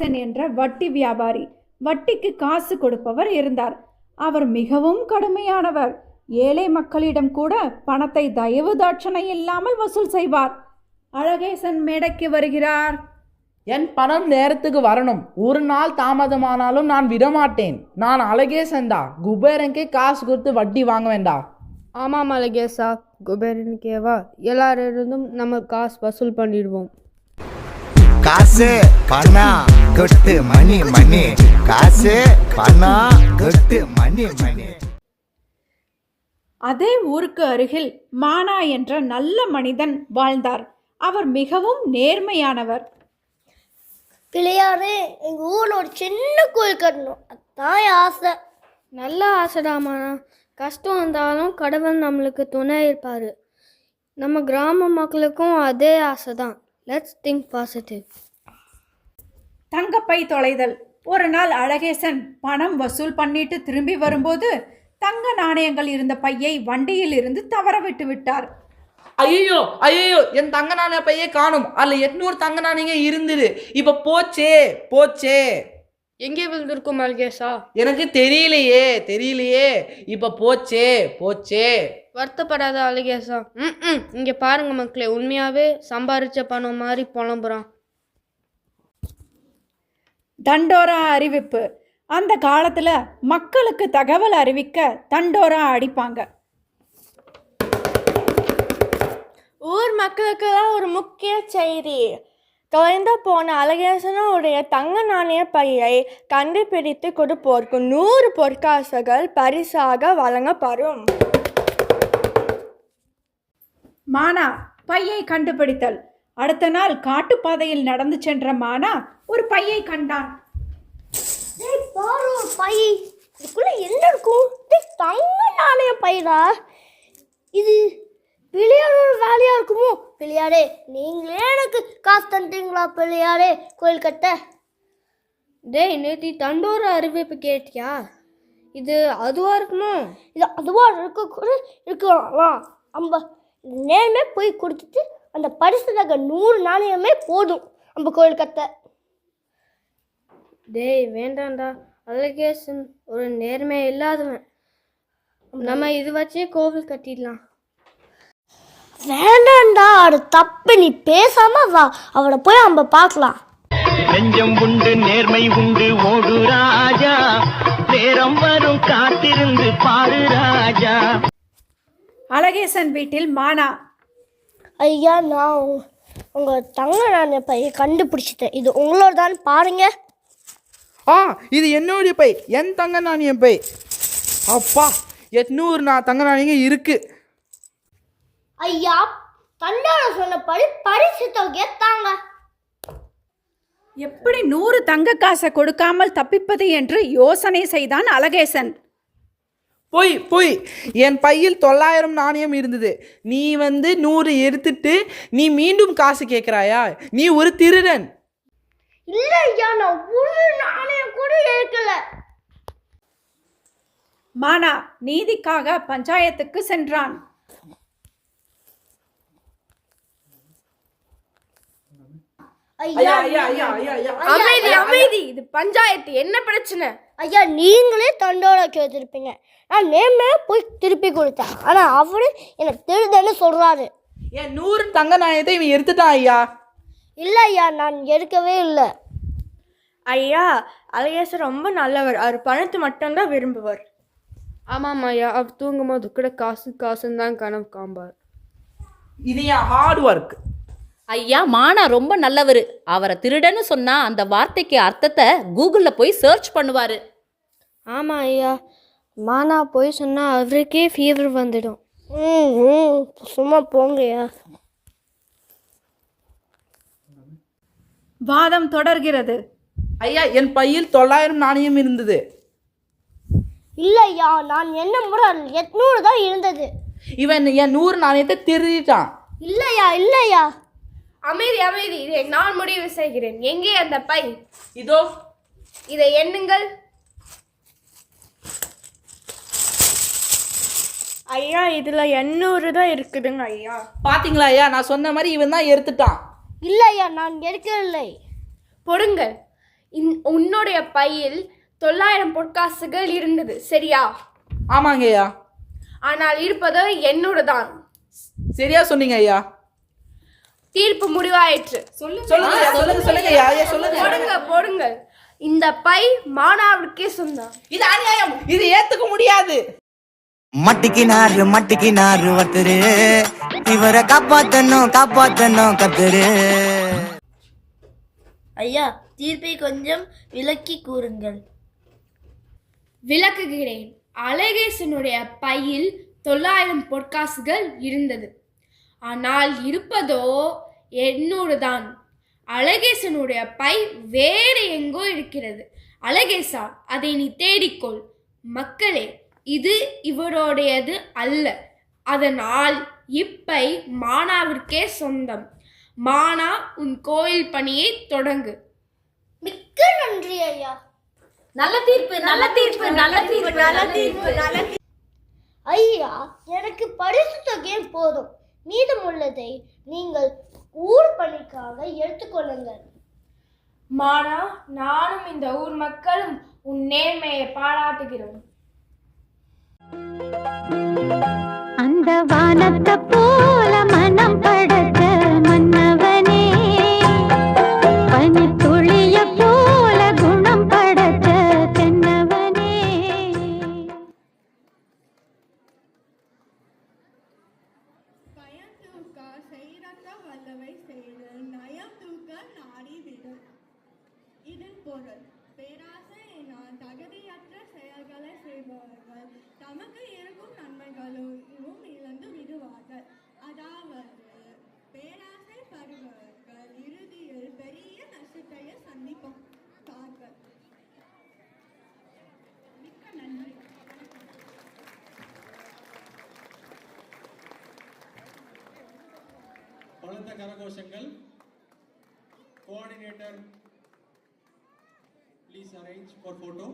அழகேசன் என்ற வட்டி வியாபாரி, வட்டிக்கு காசு கொடுப்பவர் இருந்தார். அவர் மிகவும் கடுமையானவர். ஏழை மக்களிடம் கூட பணத்தை தயவு தாட்சணை இல்லாமல் வசூல் செய்வார். அழகேசன் மேடைக்கு வருகிறார். என் பணம் நேரத்துக்கு வரணும். ஒரு நாள் தாமதமானாலும் நான் விடமாட்டேன். நான் அழகேசன்டா. குபேரனுக்கே காசு கொடுத்து வட்டி வாங்க வேண்டாம். ஆமாம் அழகேசா, குபேரனுக்கேவா? எல்லாரிருந்தும் நம்ம காசு வசூல் பண்ணிடுவோம். காசு பணம் கொட்டு மணி மணி, காசு பணம் கொட்டு மணி மணி. அதே ஊருக்கு அருகில் மானா என்ற நல்ல மனிதன் வாழ்ந்தார். அவர் மிகவும் நேர்மையானவர். பிள்ளையாரே, எங்கள் ஊரில் ஒரு சின்ன கோயில் கட்டணும், அதான் ஆசை. நல்ல ஆசைடாமாண்ணா. கஷ்டம் வந்தாலும் கடவுள் நம்மளுக்கு துணை இருப்பார். நம்ம கிராம மக்களுக்கும் அதே ஆசை தான். Let's think positive. தங்கப்பை தொலைதல். ஒரு நாள் அழகேசன் பணம் வசூல் பண்ணிட்டு திரும்பி வரும்போது தங்க நாணயங்கள் இருந்த பையை வண்டியில் இருந்து தவற விட்டு விட்டார். ஐயோ ஐயோ, என் தங்க நாணய பையே காணும். அதில் 800 தங்க நாணயங்க இருந்தது. இப்போ போச்சே போச்சே. எங்கே விழுந்திருக்கும் அழகேசா? எனக்கு தெரியலையே. இப்போ போச்சே போச்சே. வருத்தப்படாத அழகேசா. இங்கே பாருங்க மக்களே, உண்மையாகவே சம்பாரிச்ச பணம் மாதிரி புலம்புறான். தண்டோரா அறிவிப்பு. அந்த காலத்தில் மக்களுக்கு தகவல் அறிவிக்க தண்டோரா அடிப்பாங்க. ஊர் மக்களுக்கெல்லாம் ஒரு முக்கிய செய்தி. தொலைந்து போன அழகேசனுடைய தங்க நாணய பையை கண்டுபிடித்து கொடுப்போருக்கு 100 பொற்காசுகள் பரிசாக வழங்கப்படும். மானா பையை கண்டுபிடித்தல். அடுத்த நாள் காட்டுப்பாதையில் நடந்து சென்ற மானா ஒரு பையை கண்டான். பை, இதுக்குள்ள என்ன இருக்கும்? தங்க நாணய பைடா. இது பிள்ளையாரோட வேலையா இருக்குமோ? பிள்ளையாரே, நீங்களே எனக்கு காசு தந்துட்டீங்களா பிள்ளையாரே கோயில் கட்ட? டேய், நேற்று தண்டோர அறிவிப்பு கேட்டியா? இது அதுவா இருக்குமோ? இது அதுவா இருக்க கூட இருக்கலாம். நம்ம நேரமே போய் கொடுத்துட்டு அந்த பரிசுதாக 100 நாணயமே போதும் நம்ம கோயில் கட்ட. டேய் வேண்டாம்டா, அழகேசன் ஒரு நேர்மை இல்லாதவன். நம்ம இது வச்சே கோவில் கட்டிடலாம். வேண்டாண்டா, அது தப்பு. நீ பேசாம வா, அவளை போய் நம்ம பார்க்கலாம். நெஞ்சம் உண்டு, நேர்மை உண்டு, ஓடு ராஜா, நேரம் வரும் காத்திருந்து பாரு ராஜா. அழகேசன் வீட்டில் மானா. ஐயா, நான் உங்கள் தங்க நாணய பையை கண்டுபிடிச்சிட்டேன். இது உங்களோட தான் பாருங்க. இது என்னுடைய பை, என் தங்க நாணயம் பை. அப்பா, 800 தங்க நாணயங்க இருக்கு. ஐயா, தண்டோட சொன்னபடி பரிசு தொகையை தாங்க. எப்படி 100 தங்க காசை கொடுக்காமல் தப்பிப்பது என்று யோசனை செய்தான் அழகேசன். போய் என் பையில் 900 நாணயம் இருந்தது. நீ 100 எடுத்துட்டு நீ மீண்டும் காசு கேட்கிறாயா? நீ ஒரு திருடன். இல்லை ஐயா, நான் ஒரு நாணயம் கூட எடுக்கல. மானா நீதிக்காக பஞ்சாயத்துக்கு சென்றான். அமைதி, இது பஞ்சாயத்து. என்ன பிரச்சனை? ஐயா, நீங்களே தண்டோட கேட்டிருப்பீங்க. நான் நேமே போய் திருப்பி கொடுத்தேன். ஆனா அவரு என்ன திருடன்னு சொல்றாரு. என் 100 தங்க நாணயத்தை இவன் எடுத்துட்டான் ஐயா. இல்லை ஐயா, நான் எடுக்கவே இல்லை. ஐயா, அழகேசன் ரொம்ப நல்லவர். அவர் பணத்தை மட்டும்தான் விரும்புவார். ஆமாம் ஐயா, அவர் தூங்கும் போது கூட காசுன்னு தான் கனவு காண்பார். இது என் ஹார்ட் ஒர்க். ஐயா, மானா ரொம்ப நல்லவர். அவரை திருடன்னு சொன்னா அந்த வார்த்தைக்கு அர்த்தத்தை கூகுளில் போய் சர்ச் பண்ணுவார். ஆமாம் ஐயா, மானா போய் சொன்னால் அவருக்கே ஃபீவர் வந்துடும். சும்மா போங்கய்யா. வாதம் தொடர்கிறது. ஐயா, என் பையில் 900 நாணயம் இருந்தது. இல்லையா, நான் என்ன முறை 800 தான் இருந்தது. இவன் என் 100 நாணயத்தை திருடிட்டான். இல்லையா. அமைதி, இதை நான் முடிவு செய்கிறேன். எங்கே அந்த பை? இதோ. இதை எண்ணுங்கள். ஐயா, இதில் 800 தான் இருக்குதுங்க ஐயா. பாத்தீங்களா ஐயா, நான் சொன்ன மாதிரி இவன் தான் எடுத்துட்டான். இல்லையா, நான் எடுக்கவில்லை. பொடுங்கள். உன்னுடைய பையில் 900 பொற்காசுகள் இருந்தது, சரியா? ஆமாங்க ஐயா. ஆனால் இருப்பது என்னோடதான். சரியா சொன்னீங்க ஐயா. தீர்ப்பு முடிவாயிற்று. சொல்லுங்க ஐயா, சொல்லுங்க ஐயா. ஐயா சொல்லுங்க. போடுங்கள். இந்த பை மானாவிற்கே சொந்தம். இது அநியாயம். இது ஏத்துக்க முடியாது. மட்டிக்கினாரு ஒருத்தரு, இவரை காப்பாத்தணும் கத்தரு. ஐயா, தீர்ப்பை கொஞ்சம் விளக்கி கூறுங்கள். விளக்குகிறேன். அழகேசனுடைய பையில் 900 பொற்காசுகள் இருந்தது. ஆனால் இருப்பதோ என்னோடுதான். அழகேசனுடைய பை வேறு எங்கோ இருக்கிறது. அழகேசா, அதை நீ தேடிக்கொள். மக்களே, இது இவருடையது அல்ல. அதனால் இப்பை மானாவிற்கே சொந்தம். மானா, உன் கோயில் பணியை தொடங்கு. மிக்க நன்றி ஐயா. நல்ல தீர்ப்பு, நல்ல தீர்ப்பு, நல்ல தீர்ப்பு, நல்ல தீர்ப்பு. ஐயா, எனக்கு பரிசு தொகை போதும். மீதமுள்ளதை நீங்கள் ஊர் பணிக்காக எடுத்துக்கொள்ளுங்கள். மானா, நானும் இந்த ஊர் மக்களும் உன் நேர்மையை பாராட்டுகிறோம். அந்த வானத்தை போல மனம் படைத்த மன்னவனே, பனித்துளிய போல குணம் படைத்த தென்னவனே. பயம் தூக்க செய்தக்க வல்லவை செய்தல், நயம் தூக்க நாடி விடல். இதன் பொருள், பேராசை என தகுதியற்ற செயல்களை செய்பவர்கள் தமக்கு இருக்கும் நன்மைகளும் இழந்து விடுவார்கள். அதாவது பேராசை படுபவர்கள் இறுதியில் பெரிய நஷ்டத்தை சந்திப்பார்கள். மிக்க நன்றி. பலத்த கரகோஷங்கள். Coordinator, please arrange for photo.